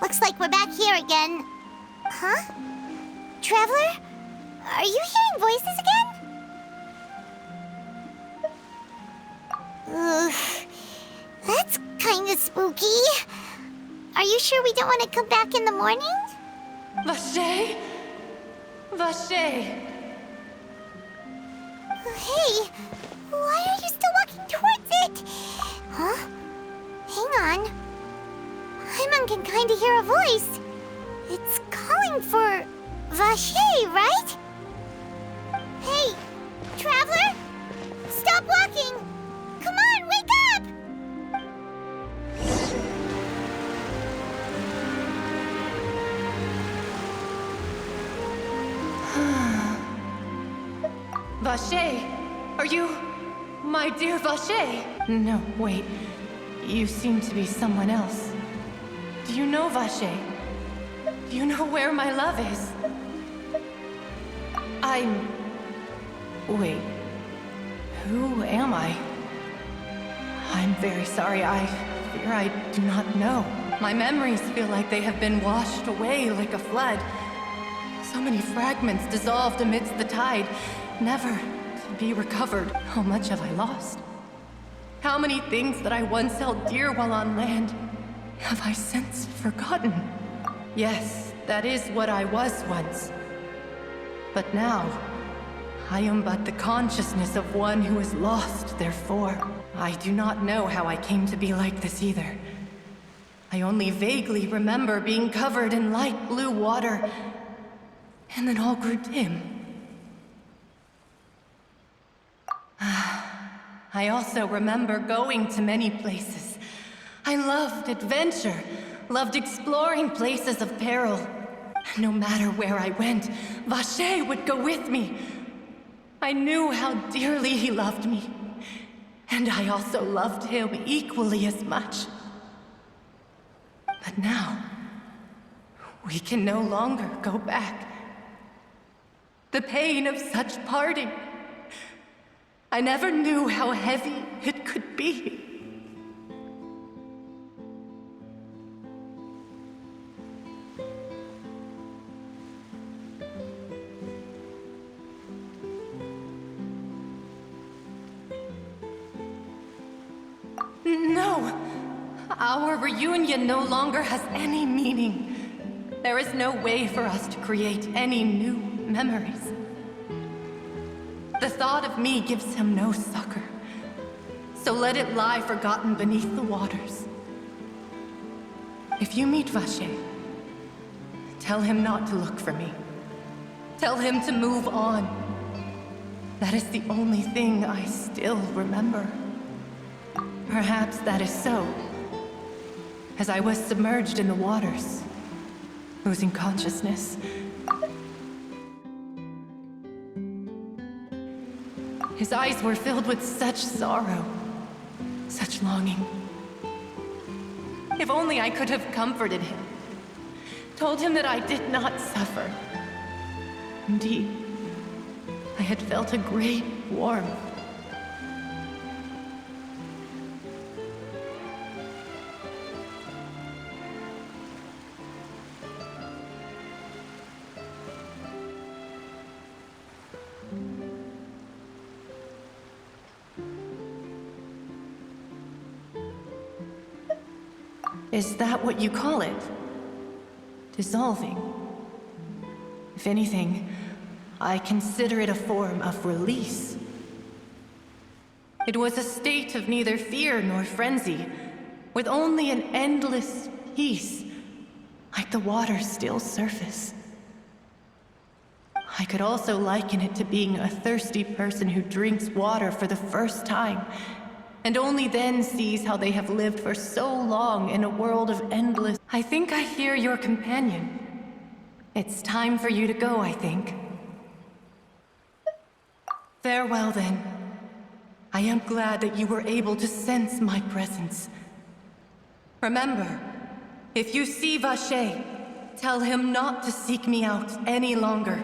Looks like we're back here again. Huh? Traveler? Are you hearing voices again? Ugh. That's kinda spooky. Are you sure we don't want to come back in the morning? Vache? Vache! Hey, why are you still walking towards it? Huh? Hang on. Paimon can kinda hear a voice. It's calling for Vache, right? Hey, Traveler! Stop walking! Come on, wake up! Vache! Are you... my dear Vache? No, wait. You seem to be someone else. Do you know Vache? Do you know where my love is? Wait. Who am I? I'm very sorry. I fear I do not know. My memories feel like they have been washed away like a flood. So many fragments dissolved amidst the tide, never to be recovered. How much have I lost? How many things that I once held dear while on land have I since forgotten? Yes, that is what I was once. But now, I am but the consciousness of one who is lost, therefore. I do not know how I came to be like this either. I only vaguely remember being covered in light blue water, and then all grew dim. I also remember going to many places. I loved adventure, loved exploring places of peril. No matter where I went, Vache would go with me. I knew how dearly he loved me, and I also loved him equally as much. But now, we can no longer go back. The pain of such parting, I never knew how heavy it could be. No! Our reunion no longer has any meaning. There is no way for us to create any new memories. The thought of me gives him no succor. So let it lie forgotten beneath the waters. If you meet Vache, tell him not to look for me. Tell him to move on. That is the only thing I still remember. Perhaps that is so, as I was submerged in the waters, losing consciousness. His eyes were filled with such sorrow, such longing. If only I could have comforted him, told him that I did not suffer. Indeed, I had felt a great warmth. Is that what you call it? Dissolving? If anything, I consider it a form of release. It was a state of neither fear nor frenzy, with only an endless peace, like the water's still surface. I could also liken it to being a thirsty person who drinks water for the first time, and only then sees how they have lived for so long in a world of endless... I think I hear your companion. It's time for you to go, I think. Farewell, then. I am glad that you were able to sense my presence. Remember, if you see Vache, tell him not to seek me out any longer.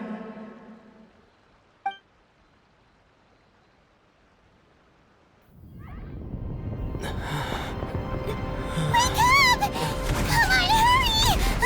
Wake up! Come on, hurry!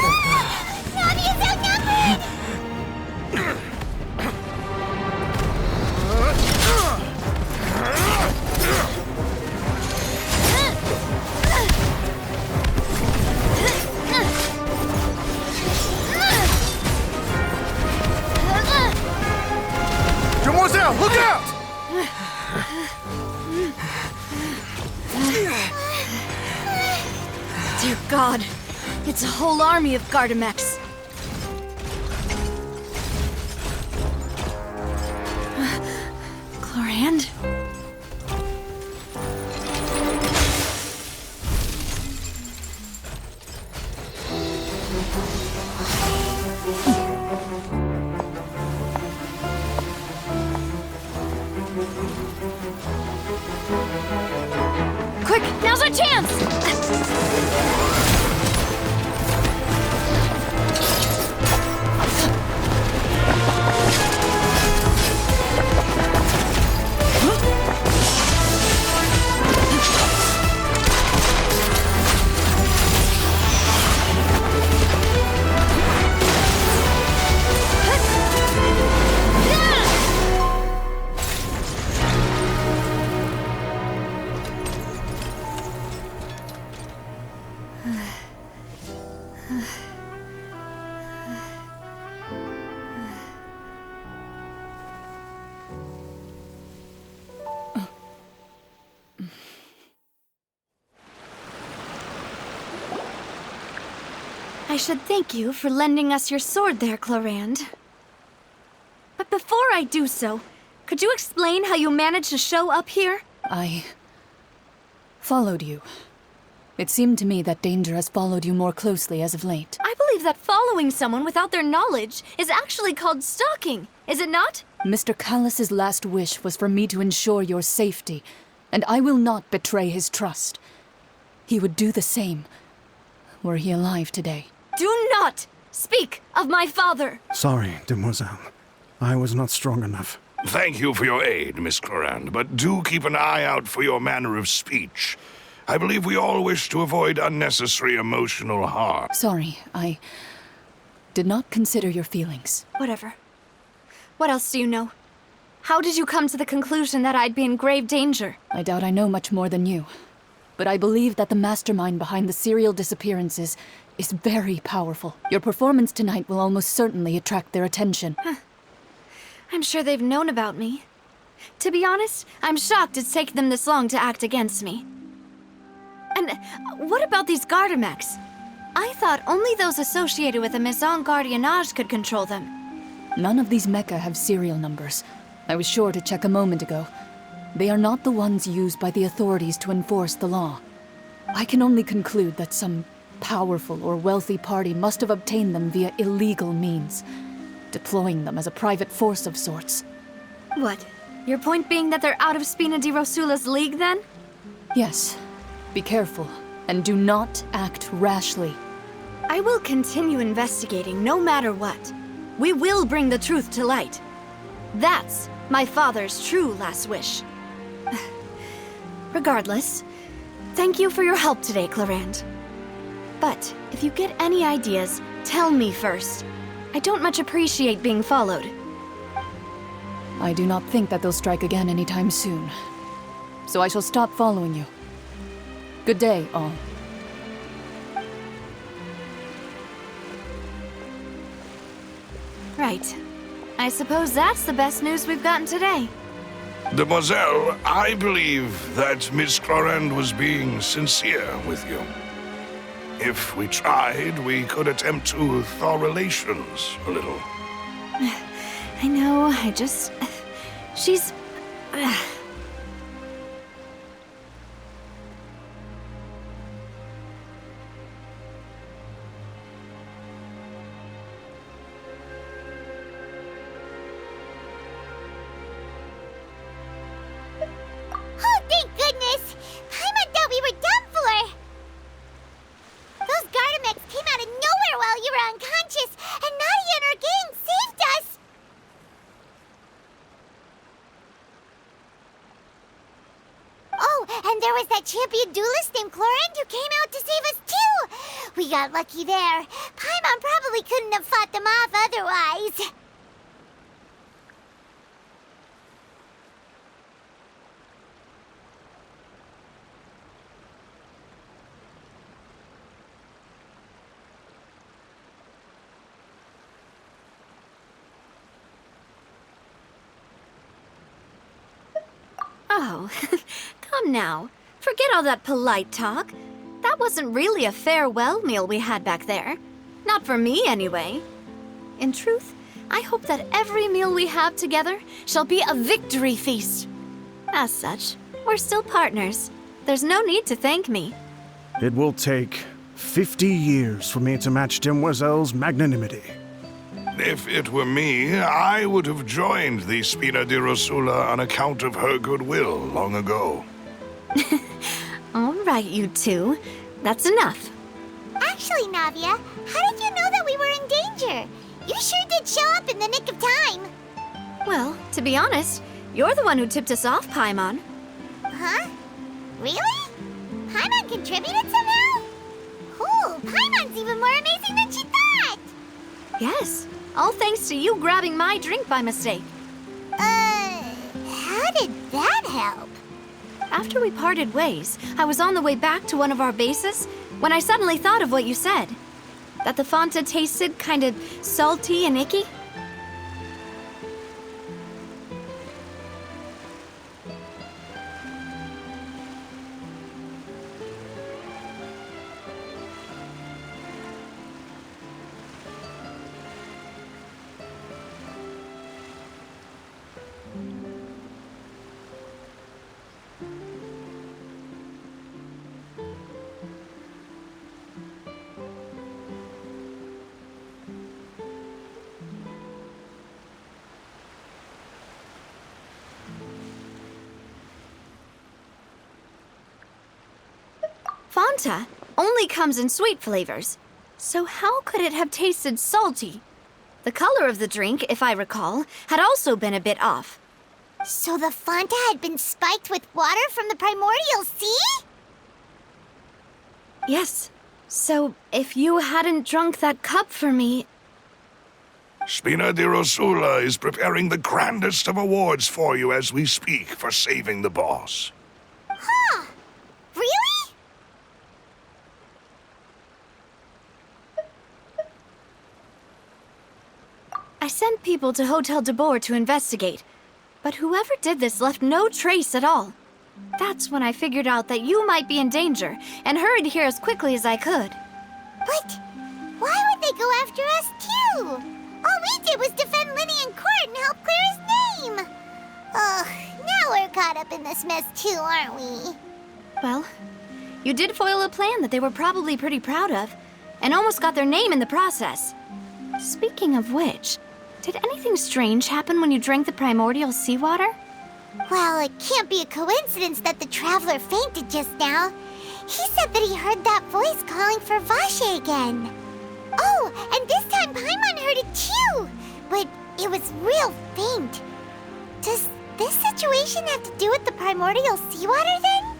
Dear God, it's a whole army of Gardamex. Chlorand? Quick, now's our chance! I should thank you for lending us your sword there, Chlorand. But before I do so, could you explain how you managed to show up here? I followed you. It seemed to me that danger has followed you more closely as of late. I believe that following someone without their knowledge is actually called stalking, is it not? Mr. Callus's last wish was for me to ensure your safety, and I will not betray his trust. He would do the same, were he alive today. Do not speak of my father! Sorry, demoiselle. I was not strong enough. Thank you for your aid, Miss Clorand, but do keep an eye out for your manner of speech. I believe we all wish to avoid unnecessary emotional harm. Sorry, I did not consider your feelings. Whatever. What else do you know? How did you come to the conclusion that I'd be in grave danger? I doubt I know much more than you, but I believe that the mastermind behind the serial disappearances is very powerful. Your performance tonight will almost certainly attract their attention. I'm sure they've known about me. To be honest, I'm shocked it's taken them this long to act against me. And what about these Gardamex? I thought only those associated with the Maison Gardiennage could control them. None of these mecha have serial numbers. I was sure to check a moment ago. They are not the ones used by the authorities to enforce the law. I can only conclude that some powerful or wealthy party must have obtained them via illegal means, deploying them as a private force of sorts. What? Your point being that they're out of Spina di Rosula's league, then? Yes. Be careful, and do not act rashly. I will continue investigating no matter what. We will bring the truth to light. That's my father's true last wish. Regardless, thank you for your help today, Clorand. But if you get any ideas, tell me first. I don't much appreciate being followed. I do not think that they'll strike again anytime soon. So I shall stop following you. Good day, all. Right. I suppose that's the best news we've gotten today. Demoiselle, I believe that Miss Clorand was being sincere with you. If we tried, we could attempt to thaw relations a little. I know, she's... Oh, thank goodness! Paimon thought we were done for! Those Gardamex came out of nowhere while you were unconscious, and Nadia and her gang saved us! Oh, and there was that champion duelist named Clorand who came out to save us too! We got lucky there. Paimon probably couldn't have fought them off otherwise. Oh, come now. Forget all that polite talk. That That wasn't really a farewell meal we had back there. Not for me, anyway. In truth, I hope that every meal we have together shall be a victory feast. As such, we're still partners. There's no need to thank me. It will take 50 years for me to match Demoiselle's magnanimity. If it were me, I would have joined the Spina di Rosula on account of her goodwill long ago. All right, you two. That's enough. Actually, Navia, how did you know that we were in danger? You sure did show up in the nick of time. Well, to be honest, you're the one who tipped us off, Paimon. Huh? Really? Paimon contributed somehow? Cool, Paimon's even more amazing than she thought! Yes, all thanks to you grabbing my drink by mistake. How did that help? After we parted ways, I was on the way back to one of our bases when I suddenly thought of what you said. That the Fanta tasted kind of salty and icky. Fanta only comes in sweet flavors, so how could it have tasted salty? The color of the drink, if I recall, had also been a bit off. So the Fanta had been spiked with water from the primordial sea? Yes. So if you hadn't drunk that cup for me... Spina di Rosula is preparing the grandest of awards for you as we speak for saving the boss. Huh. Really? I sent people to Hotel de Boer to investigate, but whoever did this left no trace at all. That's when I figured out that you might be in danger and hurried here as quickly as I could. But why would they go after us too? All we did was defend Linny in court and help clear his name. Ugh, now we're caught up in this mess too, aren't we? Well, you did foil a plan that they were probably pretty proud of, and almost got their name in the process. Speaking of which, did anything strange happen when you drank the primordial seawater? Well, it can't be a coincidence that the traveler fainted just now. He said that he heard that voice calling for Vache again. Oh, and this time Paimon heard it too, but it was real faint. Does this situation have to do with the primordial seawater then?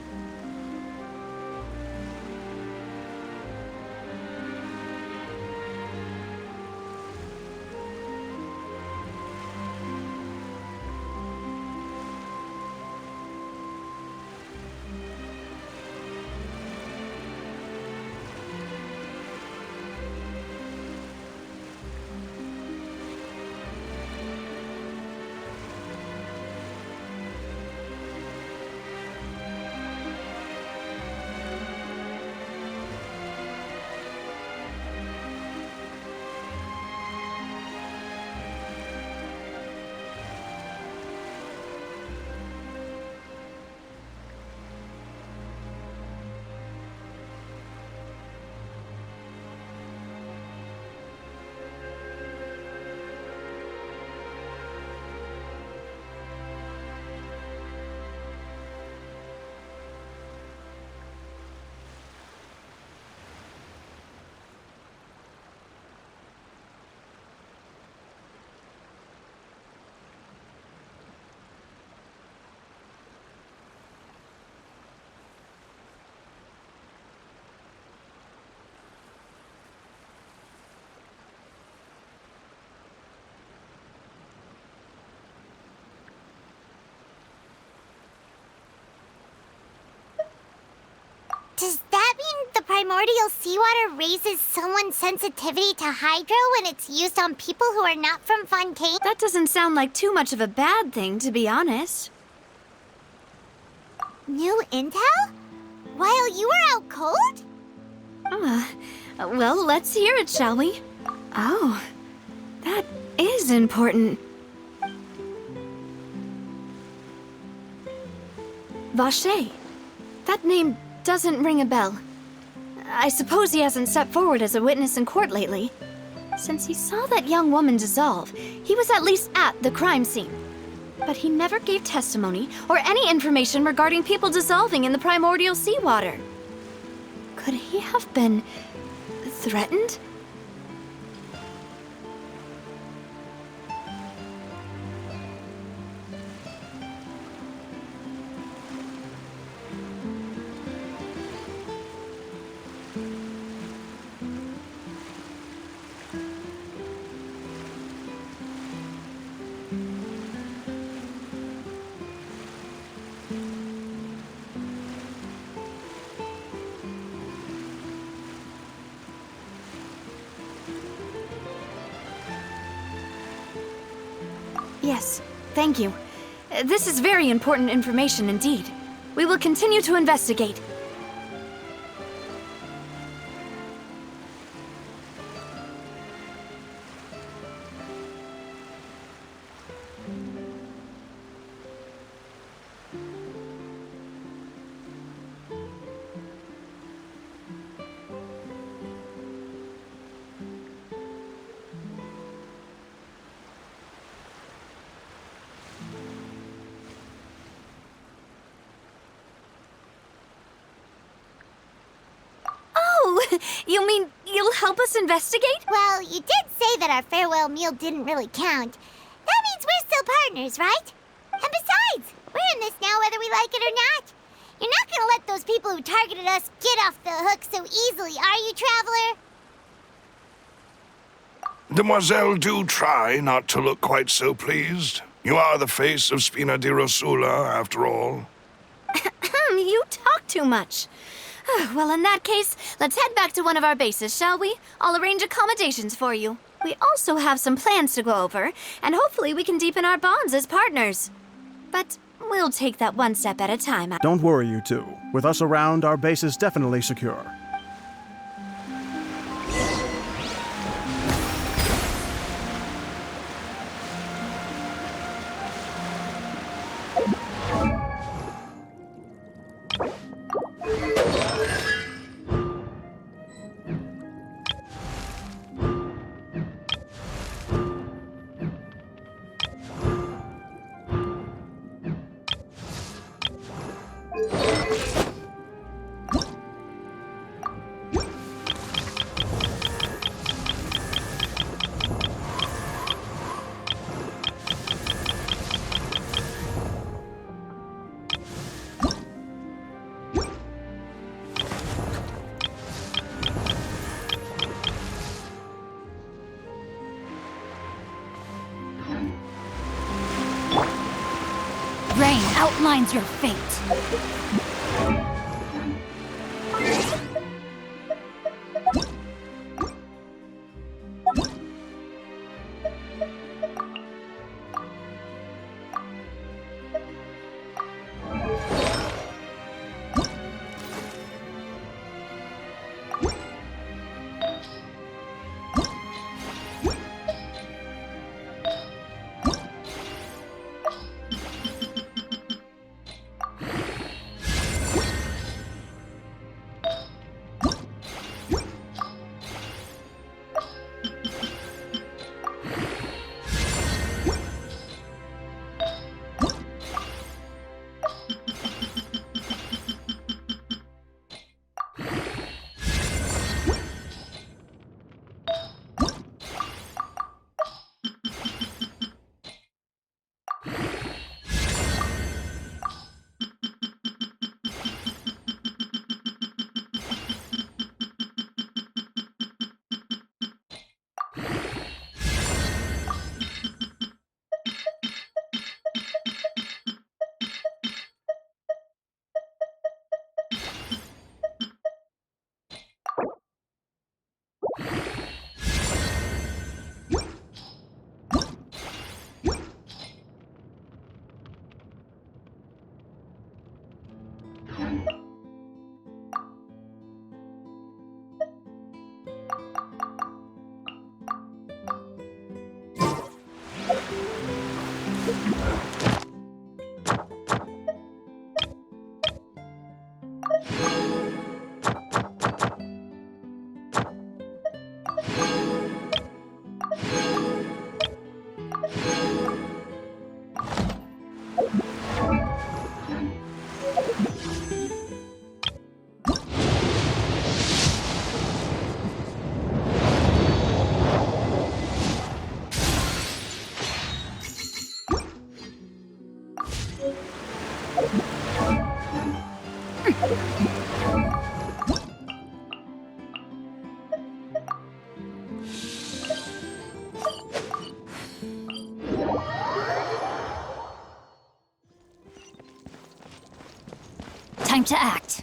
Does that mean the primordial seawater raises someone's sensitivity to hydro when it's used on people who are not from Fontaine? That doesn't sound like too much of a bad thing, to be honest. New intel? While you were out cold? Well, let's hear it, shall we? Oh, that is important. Vache. That name doesn't ring a bell. I suppose he hasn't stepped forward as a witness in court lately. Since he saw that young woman dissolve, he was at least at the crime scene. But he never gave testimony or any information regarding people dissolving in the primordial seawater. Could he have been threatened? Yes, thank you. This is very important information indeed. We will continue to investigate. You mean you'll help us investigate? Well, you did say that our farewell meal didn't really count. That means we're still partners, right? And besides, we're in this now whether we like it or not. You're not gonna let those people who targeted us get off the hook so easily, are you, Traveler? Demoiselle, do try not to look quite so pleased. You are the face of Spina di Rosula, after all. You talk too much. Well, in that case, let's head back to one of our bases, shall we? I'll arrange accommodations for you. We also have some plans to go over, and hopefully we can deepen our bonds as partners. But we'll take that one step at a time. Don't worry, you two. With us around, our base is definitely secure. Rain outlines your fate. Time to act.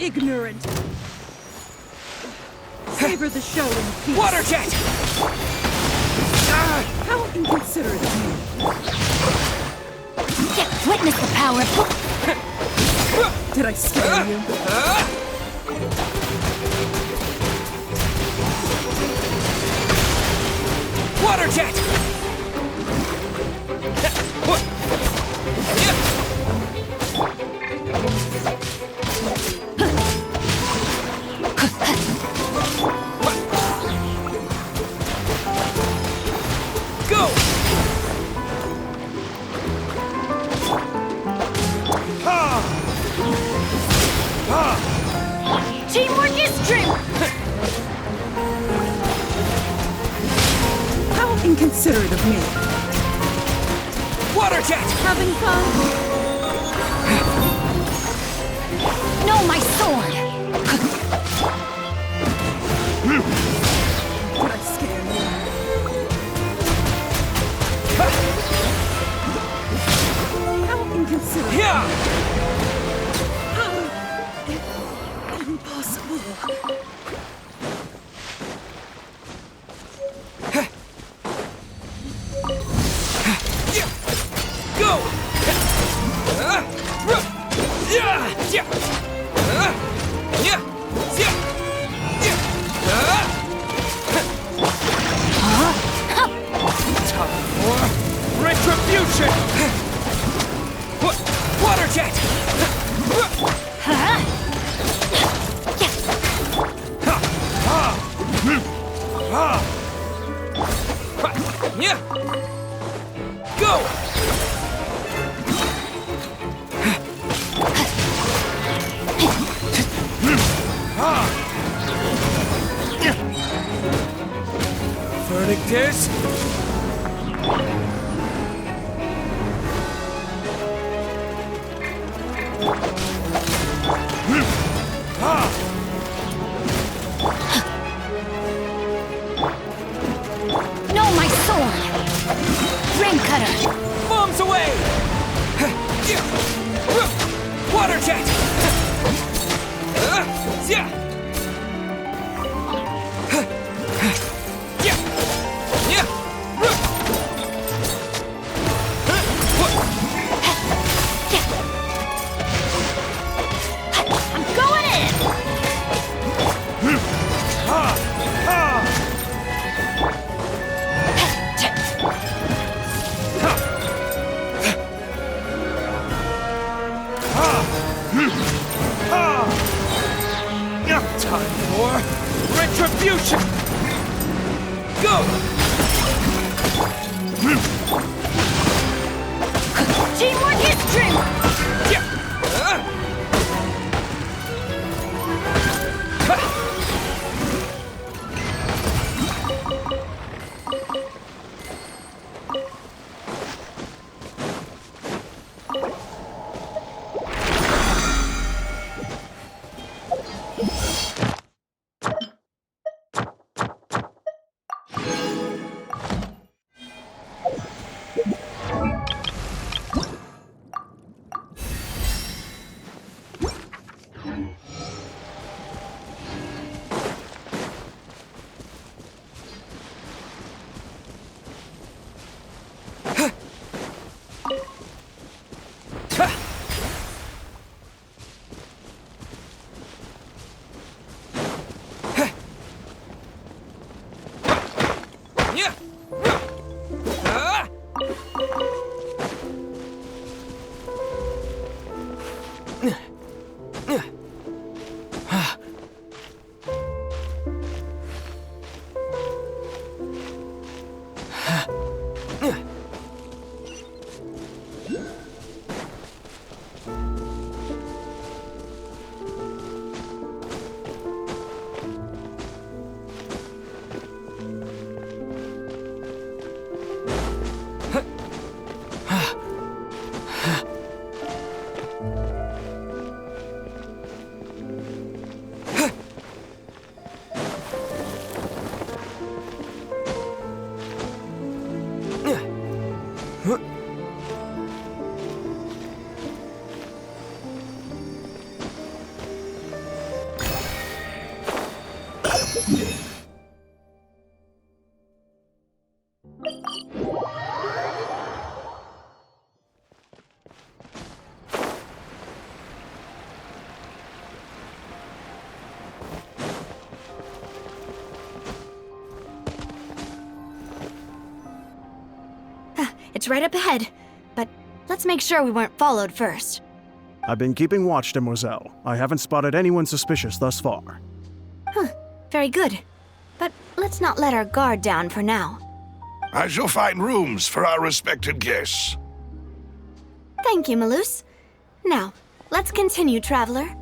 Ignorant. Savor the show in peace. Water jet! How inconsiderate of you. Witness the power of... Did I scare you? Water jet! Go! Teamwork is true! How inconsiderate of me. Water jet! Having fun? No, my sword! Did I scare you? How inconsiderate. Yeah! Impossible. Go! Time for retribution! Water jet! Go! Verdict is... No, my sword! Ring cutter! Bombs away! Jet! Yeah! Time for retribution! Go! Teamwork is strength! It's right up ahead, but let's make sure we weren't followed first. I've been keeping watch, Demoiselle. I haven't spotted anyone suspicious thus far. Very good. But let's not let our guard down for now. I shall find rooms for our respected guests. Thank you, Malus. Now, let's continue, Traveler.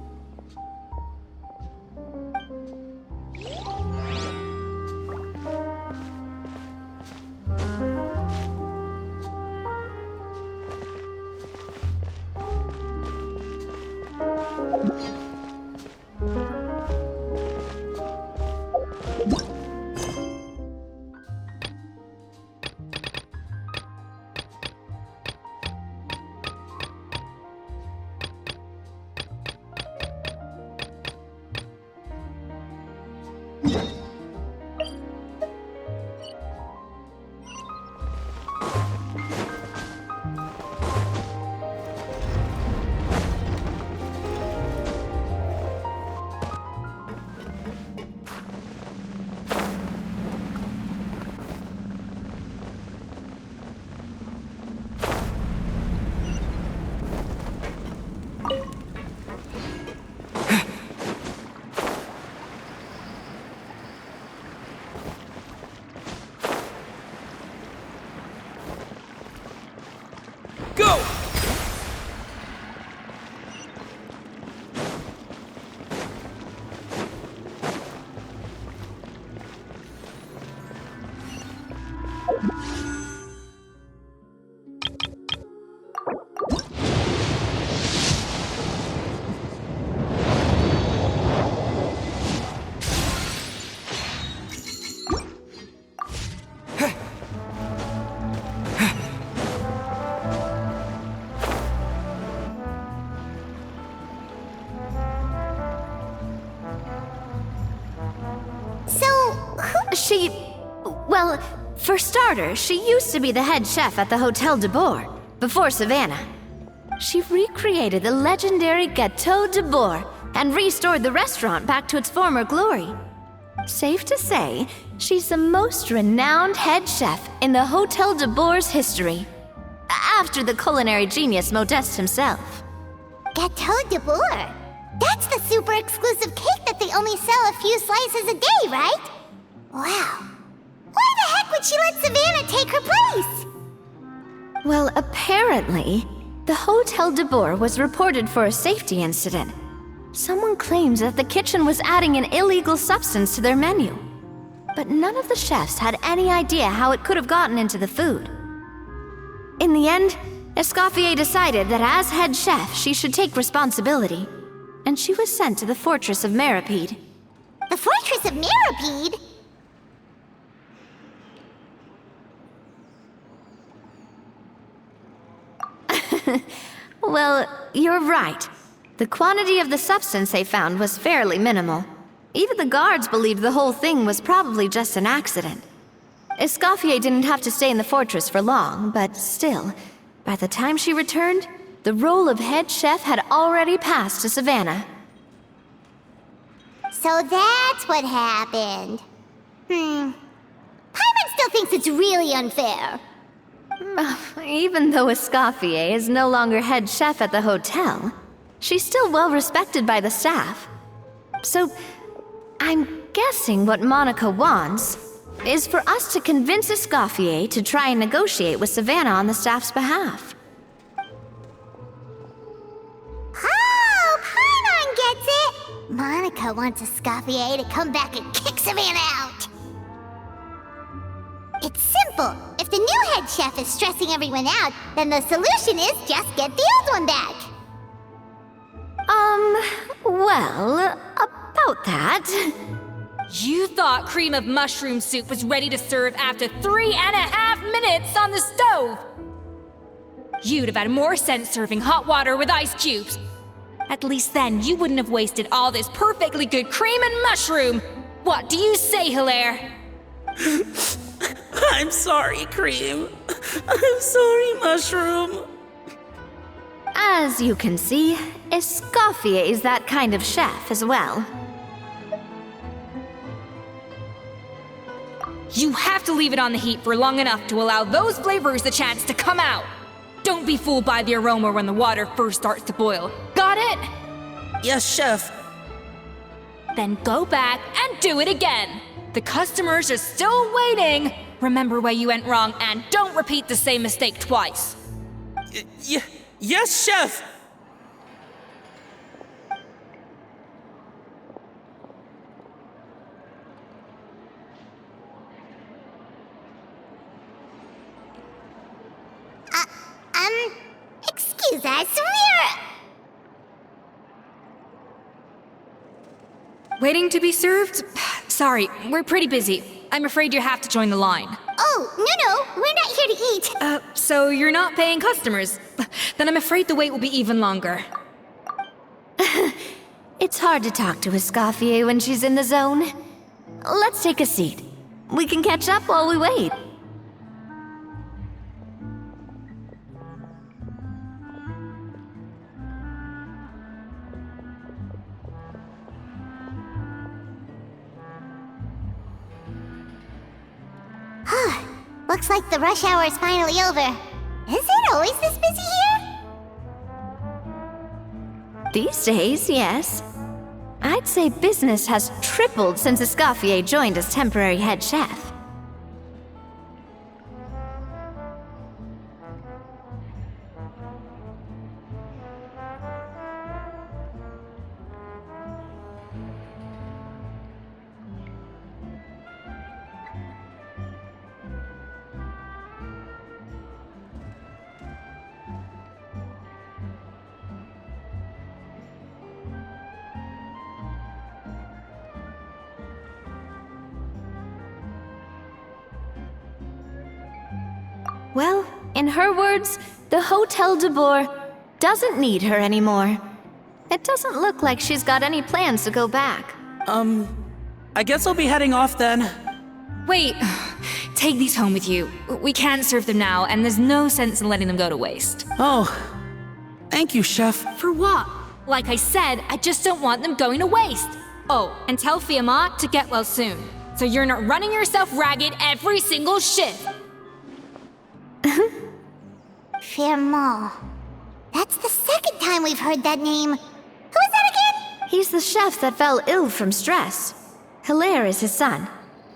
Go! Well, for starters, she used to be the head chef at the Hotel de Boer, before Savannah. She recreated the legendary Gâteau de Boer and restored the restaurant back to its former glory. Safe to say, she's the most renowned head chef in the Hotel de Boer's history, after the culinary genius Modeste himself. Gâteau de Boer? That's the super exclusive cake that they only sell a few slices a day, right? Wow. Why the heck would she let Savannah take her place? Well, apparently, the Hotel de Boer was reported for a safety incident. Someone claims that the kitchen was adding an illegal substance to their menu. But none of the chefs had any idea how it could have gotten into the food. In the end, Escoffier decided that as head chef, she should take responsibility. And she was sent to the Fortress of Meripede. The Fortress of Meripede? Well, you're right. The quantity of the substance they found was fairly minimal. Even the guards believed the whole thing was probably just an accident. Escoffier didn't have to stay in the fortress for long, but still, by the time she returned, the role of head chef had already passed to Savannah. So that's what happened. Paimon still thinks it's really unfair. Even though Escoffier is no longer head chef at the hotel, she's still well respected by the staff. So, I'm guessing what Monica wants is for us to convince Escoffier to try and negotiate with Savannah on the staff's behalf. Oh, Paimon gets it! Monica wants Escoffier to come back and kick Savannah out. It's simple. If the new head chef is stressing everyone out, then the solution is just get the old one back. Well, about that. You thought cream of mushroom soup was ready to serve after 3.5 minutes on the stove. You'd have had more sense serving hot water with ice cubes. At least then you wouldn't have wasted all this perfectly good cream and mushroom. What do you say, Hilaire? I'm sorry, Cream. I'm sorry, Mushroom. As you can see, Escoffier is that kind of chef as well. You have to leave it on the heat for long enough to allow those flavors the chance to come out. Don't be fooled by the aroma when the water first starts to boil. Got it? Yes, Chef. Then go back and do it again. The customers are still waiting. Remember where you went wrong and don't repeat the same mistake twice. Yes, Chef. Excuse us, Waiting to be served? Sorry, we're pretty busy. I'm afraid you have to join the line. Oh, no, we're not here to eat. So you're not paying customers? Then I'm afraid the wait will be even longer. It's hard to talk to Escoffier when she's in the zone. Let's take a seat. We can catch up while we wait. Looks like the rush hour is finally over. Is it always this busy here? These days, yes. I'd say business has tripled since Escoffier joined as temporary head chef. Well, in her words, the Hotel de Boer doesn't need her anymore. It doesn't look like she's got any plans to go back. I guess I'll be heading off then. Wait, take these home with you. We can't serve them now, and there's no sense in letting them go to waste. Oh, thank you, Chef. For what? Like I said, I just don't want them going to waste. Oh, and tell Fiamma to get well soon, so you're not running yourself ragged every single shift. Fiamma. That's the second time we've heard that name. Who is that again? He's the chef that fell ill from stress. Hilaire is his son.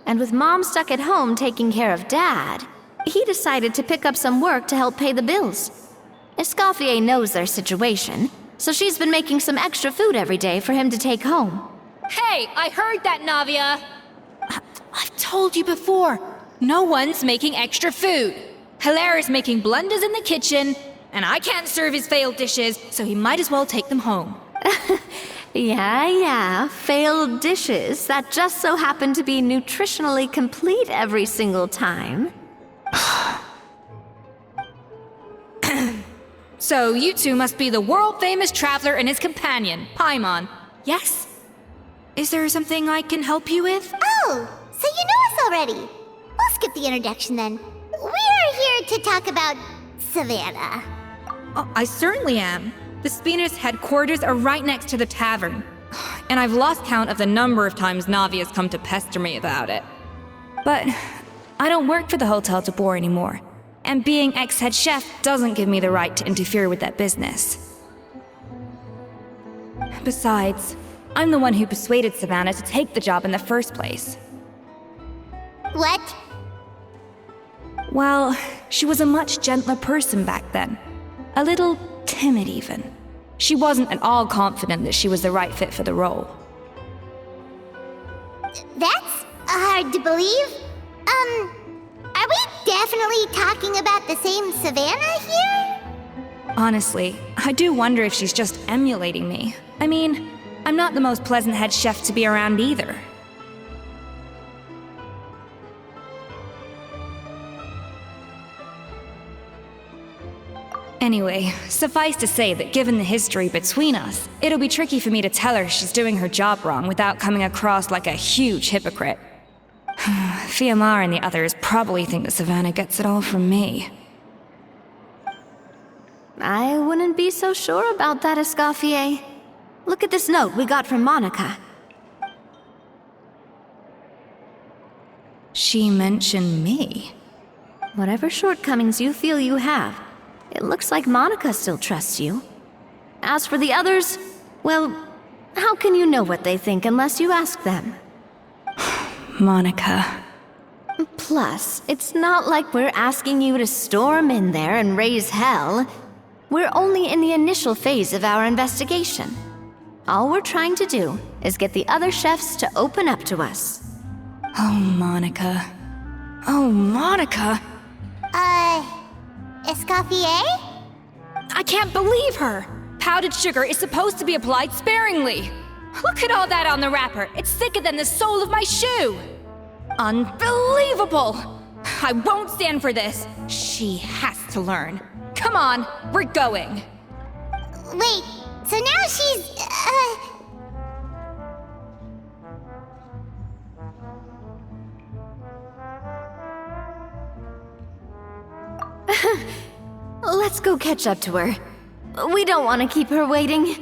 And with Mom stuck at home taking care of Dad, he decided to pick up some work to help pay the bills. Escoffier knows their situation, so she's been making some extra food every day for him to take home. Hey, I heard that, Navia! I've told you before, no one's making extra food. Hilaire is making blunders in the kitchen, and I can't serve his failed dishes, so he might as well take them home. Yeah, failed dishes that just so happen to be nutritionally complete every single time. So you two must be the world-famous traveler and his companion, Paimon. Yes? Is there something I can help you with? Oh, so you know us already. We'll skip the introduction then. We're here to talk about Savannah. Oh, I certainly am. The Spina's headquarters are right next to the tavern. And I've lost count of the number of times Navi has come to pester me about it. But I don't work for the Hotel de Boer anymore. And being ex-head chef doesn't give me the right to interfere with that business. Besides, I'm the one who persuaded Savannah to take the job in the first place. What? Well, she was a much gentler person back then. A little timid even. She wasn't at all confident that she was the right fit for the role. That's hard to believe. Are we definitely talking about the same Savannah here? Honestly, I do wonder if she's just emulating me. I mean, I'm not the most pleasant head chef to be around either. Anyway, suffice to say that given the history between us, it'll be tricky for me to tell her she's doing her job wrong without coming across like a huge hypocrite. Fiamma and the others probably think that Savannah gets it all from me. I wouldn't be so sure about that, Escoffier. Look at this note we got from Monica. She mentioned me. Whatever shortcomings you feel you have, it looks like Monica still trusts you. As for the others, well, how can you know what they think unless you ask them? Monica. Plus, it's not like we're asking you to storm in there and raise hell. We're only in the initial phase of our investigation. All we're trying to do is get the other chefs to open up to us. Oh, Monica. Oh, Monica! Escoffier? I can't believe her! Powdered sugar is supposed to be applied sparingly. Look at all that on the wrapper. It's thicker than the sole of my shoe. Unbelievable! I won't stand for this. She has to learn. Come on, we're going. Wait, so now she's, Let's go catch up to her. We don't want to keep her waiting.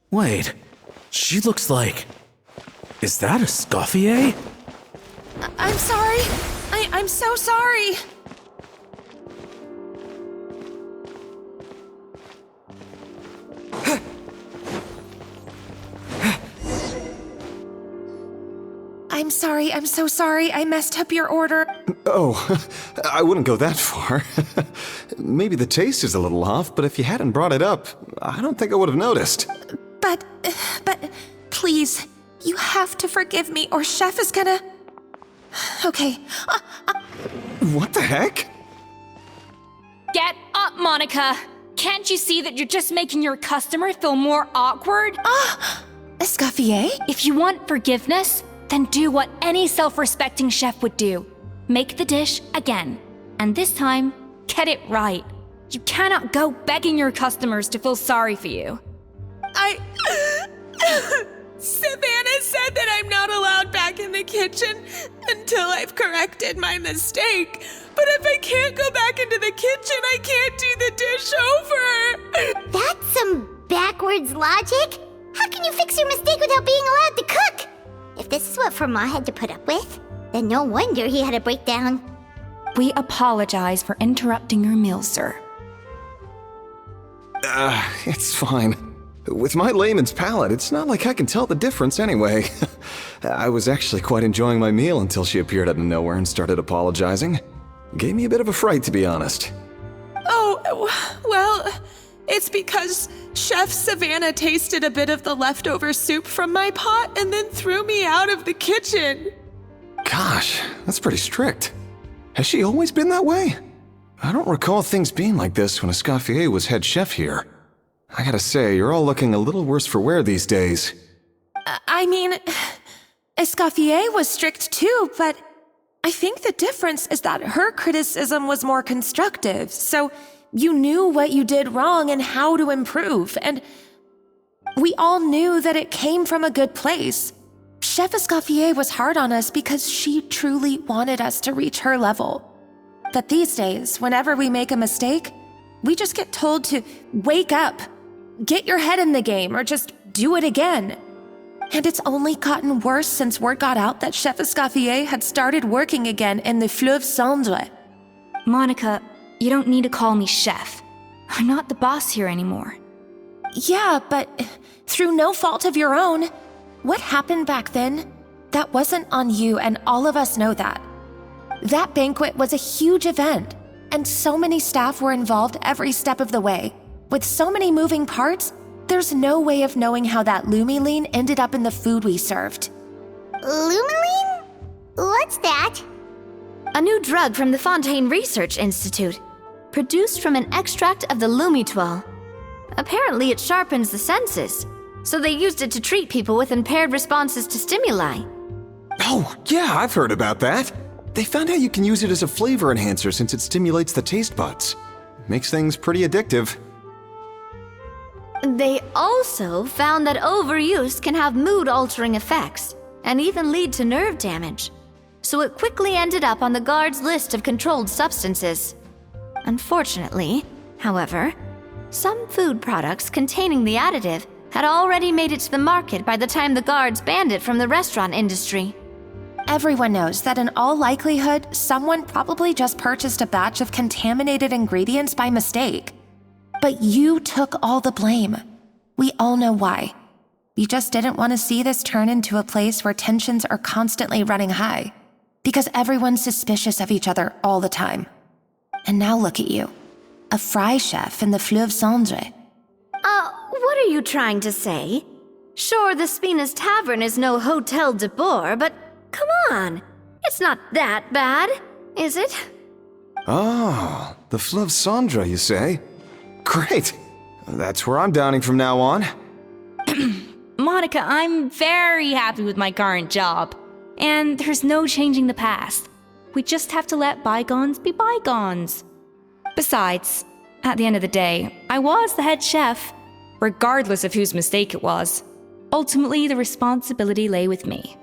Wait, she looks like... Is that Escoffier? I'm sorry. I'm so sorry. I'm sorry, I'm so sorry. I messed up your order. Oh, I wouldn't go that far. Maybe the taste is a little off, but if you hadn't brought it up, I don't think I would have noticed. But, please, you have to forgive me or Chef is gonna... Okay. What the heck? Get up, Monica! Can't you see that you're just making your customer feel more awkward? Escoffier? If you want forgiveness, then do what any self-respecting chef would do. Make the dish again. And this time, get it right. You cannot go begging your customers to feel sorry for you. Savannah said that I'm not allowed back in the kitchen until I've corrected my mistake. But if I can't go back into the kitchen, I can't do the dish over. That's some backwards logic. How can you fix your mistake without being allowed to cook? If this is what Fermat had to put up with, then no wonder he had a breakdown. We apologize for interrupting your meal, sir. It's fine. With my layman's palate, it's not like I can tell the difference anyway. I was actually quite enjoying my meal until she appeared out of nowhere and started apologizing. Gave me a bit of a fright, to be honest. Oh, well, it's because Chef Savannah tasted a bit of the leftover soup from my pot and then threw me out of the kitchen. Gosh, that's pretty strict. Has she always been that way? I don't recall things being like this when Escoffier was head chef here. I gotta say, you're all looking a little worse for wear these days. I mean, Escoffier was strict too, but I think the difference is that her criticism was more constructive, so you knew what you did wrong and how to improve, and we all knew that it came from a good place. Chef Escoffier was hard on us because she truly wanted us to reach her level. But these days, whenever we make a mistake, we just get told to wake up, get your head in the game, or just do it again. And it's only gotten worse since word got out that Chef Escoffier had started working again in the Fleuve Cendre. Monica, you don't need to call me chef. I'm not the boss here anymore. Yeah, but through no fault of your own. What happened back then, that wasn't on you, and all of us know that. That banquet was a huge event, and so many staff were involved every step of the way. With so many moving parts, there's no way of knowing how that Lumiline ended up in the food we served. Lumiline? What's that? A new drug from the Fontaine Research Institute, produced from an extract of the Lumitoile. Apparently it sharpens the senses, so they used it to treat people with impaired responses to stimuli. Oh, yeah, I've heard about that. They found out you can use it as a flavor enhancer since it stimulates the taste buds. Makes things pretty addictive. They also found that overuse can have mood-altering effects, and even lead to nerve damage. So it quickly ended up on the guards' list of controlled substances. Unfortunately, however, some food products containing the additive had already made it to the market by the time the guards banned it from the restaurant industry. Everyone knows that in all likelihood, someone probably just purchased a batch of contaminated ingredients by mistake. But you took all the blame. We all know why. You just didn't want to see this turn into a place where tensions are constantly running high, because everyone's suspicious of each other all the time. And now look at you, a fry chef in the Fleuve Cendre. What are you trying to say? Sure, the Spina's Tavern is no Hotel de Boer, but come on, it's not that bad, is it? Oh, the Fleuve Sandra, you say? Great. That's where I'm dining from now on. Monica, I'm very happy with my current job. And there's no changing the past. We just have to let bygones be bygones. Besides, at the end of the day, I was the head chef, regardless of whose mistake it was. Ultimately, the responsibility lay with me.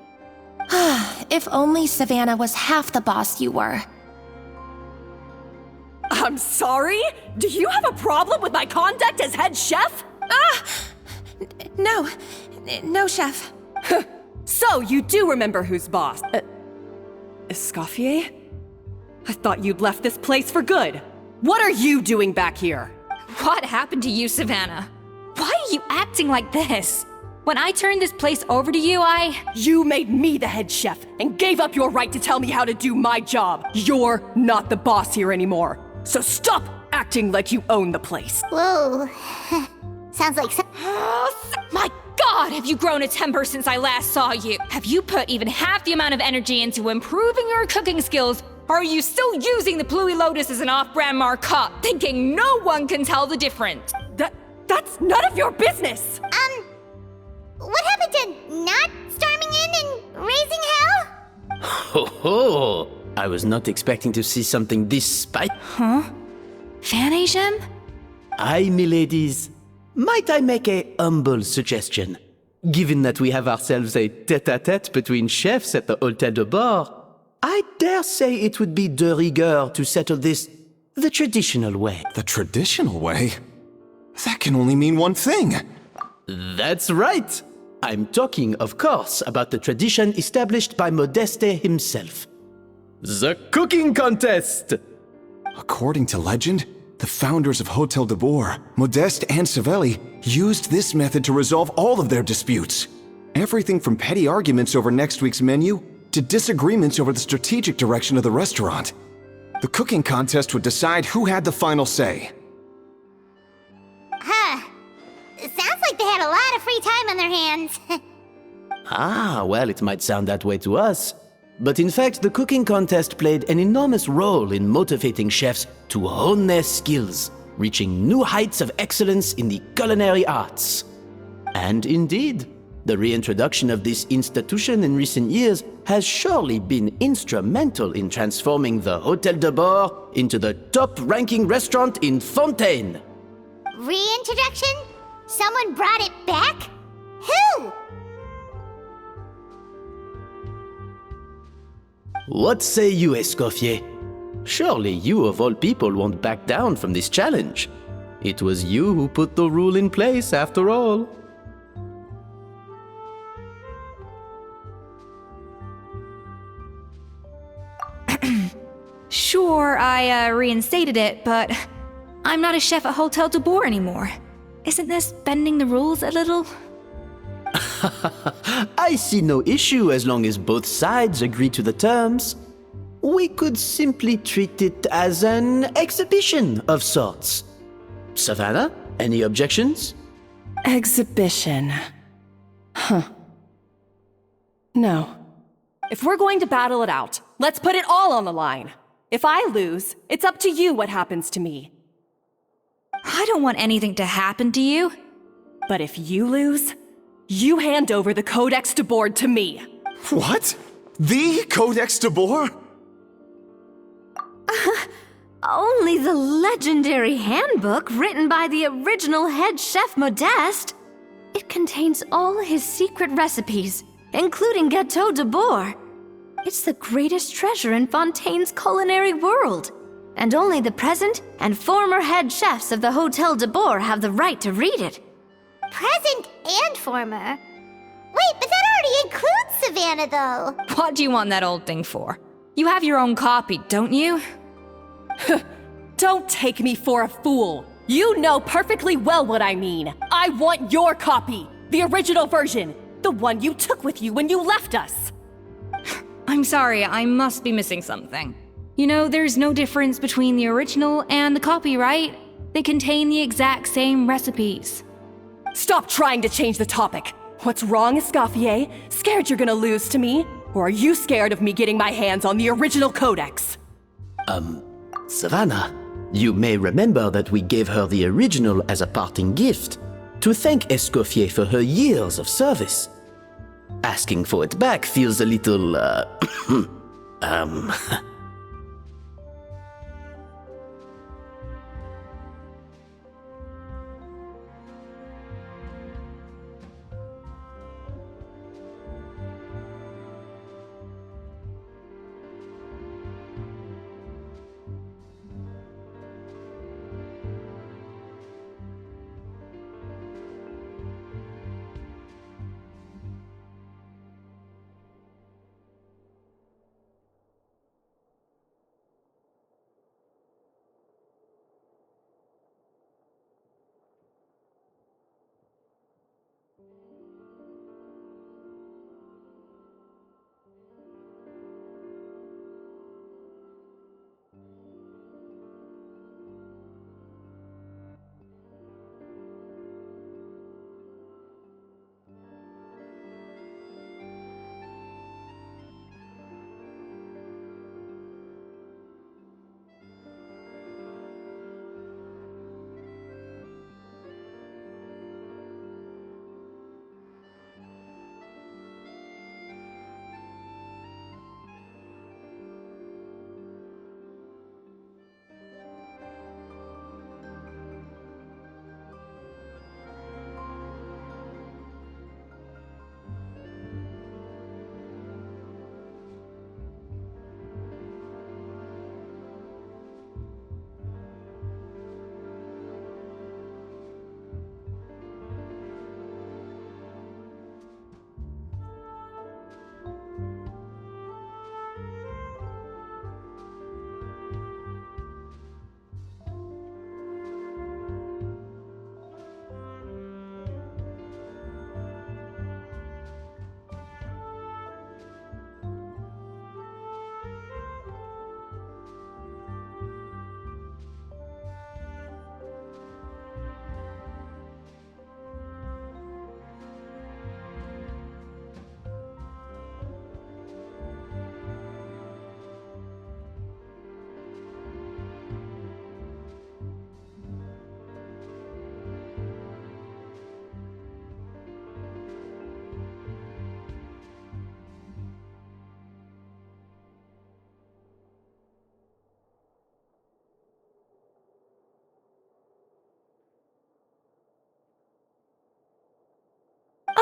If only Savannah was half the boss you were. I'm sorry? Do you have a problem with my conduct as head chef? No, chef. So, you do remember who's boss. Escoffier? I thought you'd left this place for good. What are you doing back here? What happened to you, Savannah? Why are you acting like this? When I turned this place over to you, You made me the head chef and gave up your right to tell me how to do my job. You're not the boss here anymore. So stop acting like you own the place. Whoa. Sounds like some... My God, have you grown a temper since I last saw you? Have you put even half the amount of energy into improving your cooking skills? Or are you still using the Pluie Lotus as an off-brand markup, thinking no one can tell the difference? That's none of your business! What happened to not storming in and raising hell? Ho ho! I was not expecting to see something this spiteful. Huh? Fanasium? Aye, miladies. Might I make a humble suggestion? Given that we have ourselves a tête-à-tête between chefs at the Hôtel de Bord, I dare say it would be de rigueur to settle this the traditional way. The traditional way? That can only mean one thing. That's right. I'm talking, of course, about the tradition established by Modeste himself. The cooking contest! According to legend, the founders of Hôtel de Bord, Modeste and Savelli, used this method to resolve all of their disputes. Everything from petty arguments over next week's menu to disagreements over the strategic direction of the restaurant. The cooking contest would decide who had the final say. It sounds like they had a lot of free time on their hands. Well, it might sound that way to us. But in fact, the cooking contest played an enormous role in motivating chefs to hone their skills, reaching new heights of excellence in the culinary arts. And indeed, the reintroduction of this institution in recent years has surely been instrumental in transforming the Hôtel de Bord into the top-ranking restaurant in Fontaine. Reintroduction? Someone brought it back? Who? What say you, Escoffier? Surely you of all people won't back down from this challenge. It was you who put the rule in place, after all. Sure, I reinstated it, but I'm not a chef at Hôtel de Bord anymore. Isn't this bending the rules a little? I see no issue as long as both sides agree to the terms. We could simply treat it as an exhibition of sorts. Savannah, any objections? Exhibition. No. If we're going to battle it out, let's put it all on the line. If I lose, it's up to you what happens to me. I don't want anything to happen to you. But if you lose, you hand over the Codex de Bord to me. What? The Codex de Bord? Only the legendary handbook written by the original head chef Modeste. It contains all his secret recipes, including Gâteau de Bord. It's the greatest treasure in Fontaine's culinary world. And only the present and former head chefs of the Hôtel de Bord have the right to read it. Present and former? Wait, but that already includes Savannah, though. What do you want that old thing for? You have your own copy, don't you? Don't take me for a fool. You know perfectly well what I mean. I want your copy. The original version. The one you took with you when you left us. I'm sorry, I must be missing something. You know, there's no difference between the original and the copy, right? They contain the exact same recipes. Stop trying to change the topic. What's wrong, Escoffier? Scared you're gonna lose to me? Or are you scared of me getting my hands on the original codex? Savannah, you may remember that we gave her the original as a parting gift to thank Escoffier for her years of service. Asking for it back feels a little,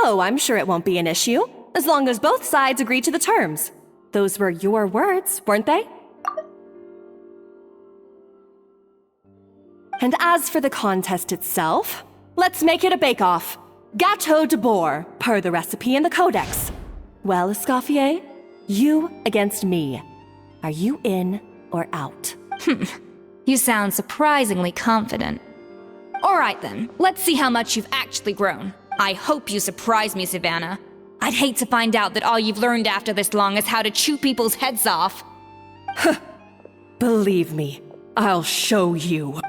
Oh, I'm sure it won't be an issue, as long as both sides agree to the terms. Those were your words, weren't they? And as for the contest itself, let's make it a bake-off. Gâteau de boar, per the recipe in the codex. Well, Escoffier, you against me. Are you in or out? You sound surprisingly confident. Alright then, let's see how much you've actually grown. I hope you surprise me, Savannah. I'd hate to find out that all you've learned after this long is how to chew people's heads off. Believe me, I'll show you.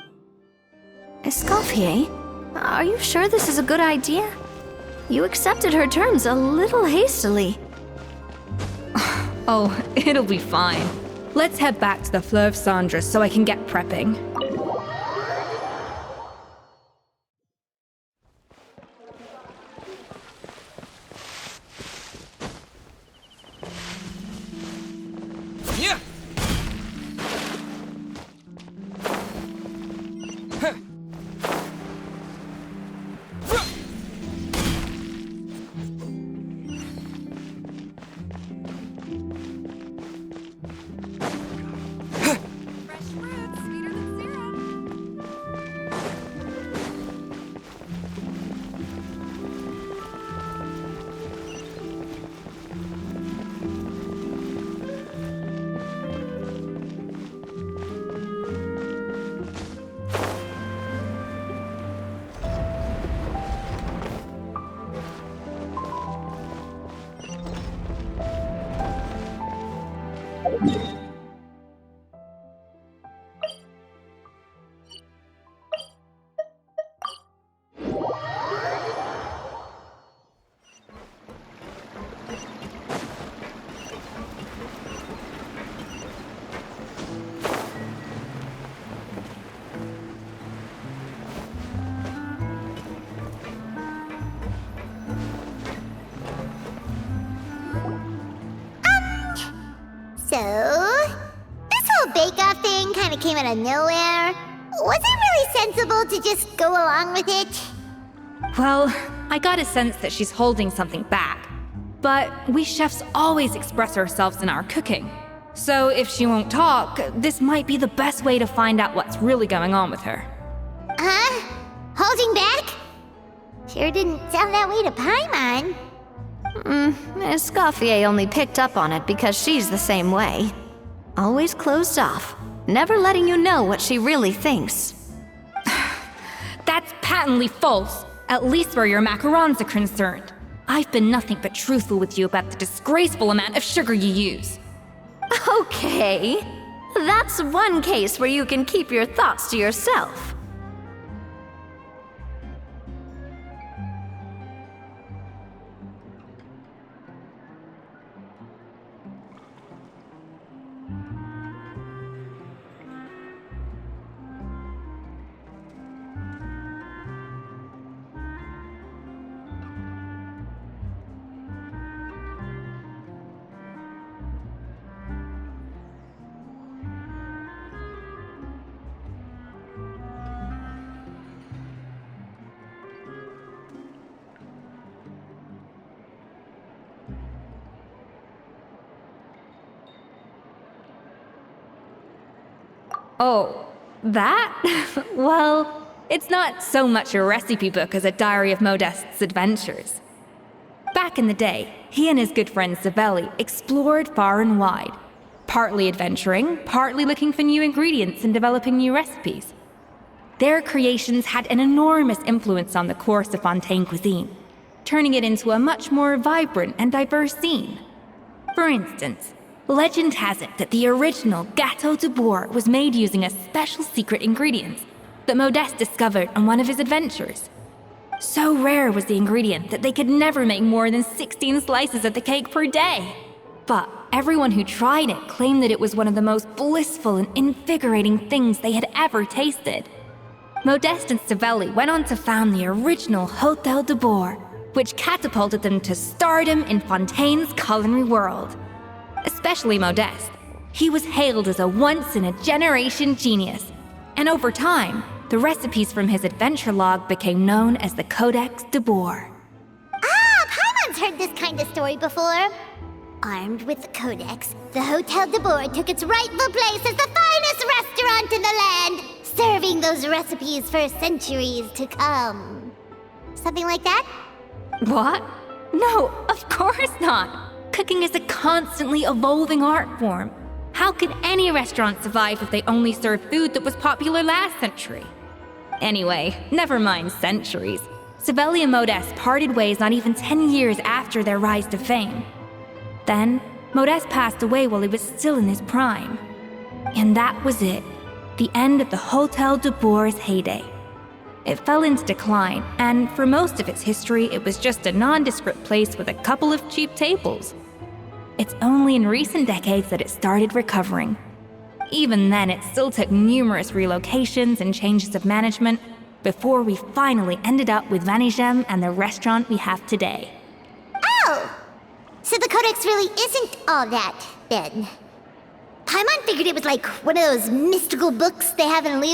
Escoffier, are you sure this is a good idea? You accepted her terms a little hastily. Oh, it'll be fine. Let's head back to the Fleuve Cendres so I can get prepping. So, this whole bake-off thing kind of came out of nowhere. Was it really sensible to just go along with it? Well, I got a sense that she's holding something back. But we chefs always express ourselves in our cooking. So if she won't talk, this might be the best way to find out what's really going on with her. Huh? Holding back? Sure didn't sound that way to Paimon. Escoffier only picked up on it because she's the same way. Always closed off, never letting you know what she really thinks. That's patently false, at least where your macarons are concerned. I've been nothing but truthful with you about the disgraceful amount of sugar you use. Okay, that's one case where you can keep your thoughts to yourself. Oh, that? Well, it's not so much a recipe book as a diary of Modest's adventures. Back in the day, he and his good friend Savelli explored far and wide, partly adventuring, partly looking for new ingredients and developing new recipes. Their creations had an enormous influence on the course of Fontaine cuisine, turning it into a much more vibrant and diverse scene. For instance, legend has it that the original Gâteau de Bourg was made using a special secret ingredient that Modeste discovered on one of his adventures. So rare was the ingredient that they could never make more than 16 slices of the cake per day. But everyone who tried it claimed that it was one of the most blissful and invigorating things they had ever tasted. Modeste and Savelli went on to found the original Hôtel de Bourg, which catapulted them to stardom in Fontaine's culinary world. Especially Modeste. He was hailed as a once-in-a-generation genius, and over time, the recipes from his adventure log became known as the Codex de Bourg. Ah, Paimon's heard this kind of story before. Armed with the Codex, the Hôtel de Bourg took its rightful place as the finest restaurant in the land, serving those recipes for centuries to come. Something like that? What? No, of course not. Cooking is a constantly evolving art form. How could any restaurant survive if they only served food that was popular last century? Anyway, never mind centuries. Savelli and Modeste parted ways not even 10 years after their rise to fame. Then, Modeste passed away while he was still in his prime. And that was it, the end of the Hôtel de Bourg's heyday. It fell into decline, and for most of its history, it was just a nondescript place with a couple of cheap tables. It's only in recent decades that it started recovering. Even then, it still took numerous relocations and changes of management before we finally ended up with Vanigem and the restaurant we have today. Oh! So the Codex really isn't all that, then. Paimon figured it was like one of those mystical books they have in